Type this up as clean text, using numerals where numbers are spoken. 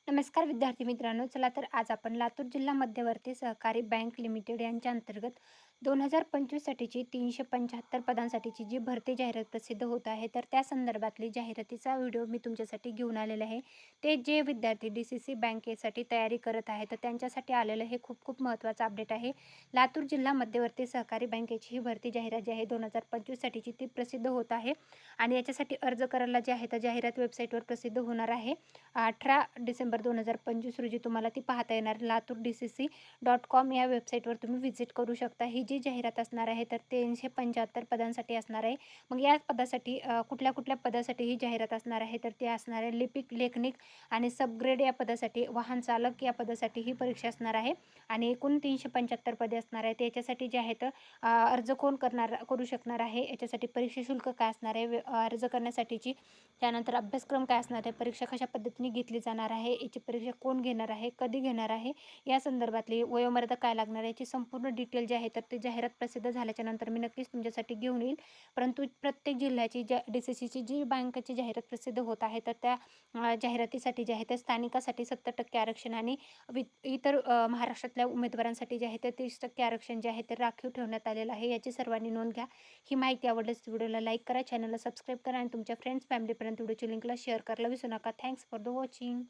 नमस्कार विद्यार्थी मित्रांनो. चला तर आज आपण लातूर जिल्हा मध्यवर्ती सहकारी बँक लिमिटेड यांच्या अंतर्गत 2025 साठीची 375 पदांसाठीची जी भरती जाहिरात प्रसिद्ध होत आहे, तर त्या संदर्भातली जाहिरातीचा व्हिडिओ मी तुमच्यासाठी घेऊन आलेला आहे. ते जे विद्यार्थी DCC बँकेसाठी तयारी करत आहे, तर त्यांच्यासाठी आलेलं हे खूप खूप महत्त्वाचं अपडेट आहे. लातूर जिल्हा मध्यवर्ती सहकारी बँकेची ही भरती जाहिरात जी आहे 2025 साठीची ती प्रसिद्ध होत आहे आणि याच्यासाठी अर्ज करायला जे आहे तर जाहिरात वेबसाईटवर प्रसिद्ध होणार आहे. 18 डिसेंबर 2025 रोजी तुम्हाला ती पाहता येणार. laturDCC.com या वेबसाईटवर तुम्ही व्हिजिट करू शकता. ही जी जाहिरात असणार आहे तर 375 पदांसाठी असणार आहे. मग या पदासाठी कुठल्या कुठल्या पदासाठी ही जाहिरात असणार आहे, तर ते असणार आहे लिपिक, लेखनिक आणि सबग्रेड या पदासाठी, वाहन चालक या पदासाठी ही परीक्षा असणार आहे आणि एकूण 375 पदे असणार आहेत. याच्यासाठी जे आहेत अर्ज कोण करू शकणार आहे, याच्यासाठी परीक्षा शुल्क काय असणार आहे, अर्ज करण्यासाठीची त्यानंतर अभ्यासक्रम काय असणार आहे, परीक्षा कशा पद्धतीने घेतली जाणार आहे, याची परीक्षा कोण घेणार आहे, कधी घेणार आहे, या संदर्भातली वयोमर्यादा काय लागणार आहे, याची संपूर्ण डिटेल जी आहे तर ती जाहिरात प्रसिद्ध झाल्याच्यानंतर मी नक्कीच तुमच्यासाठी घेऊन येईल. परंतु प्रत्येक जिल्ह्याची DCCची जी बँकेची जाहिरात प्रसिद्ध होत आहे, तर त्या जाहिरातीसाठी जे आहे तर स्थानिकासाठी 70% आरक्षण आणि इतर महाराष्ट्रातल्या उमेदवारांसाठी जे आहे तर 30% आरक्षण जे आहे ते राखीव ठेवण्यात आलेलं आहे. याची सर्वांनी नोंद घ्या. ही माहिती आवडल्यास व्हिडिओला लाईक करा, चॅनलला सबस्क्राईब करा आणि तुमच्या फ्रेंड्स फॅमिलीपर्यंत व्हिडिओची लिंकला शेअर करायला विसरू नका. Thanks for the watching.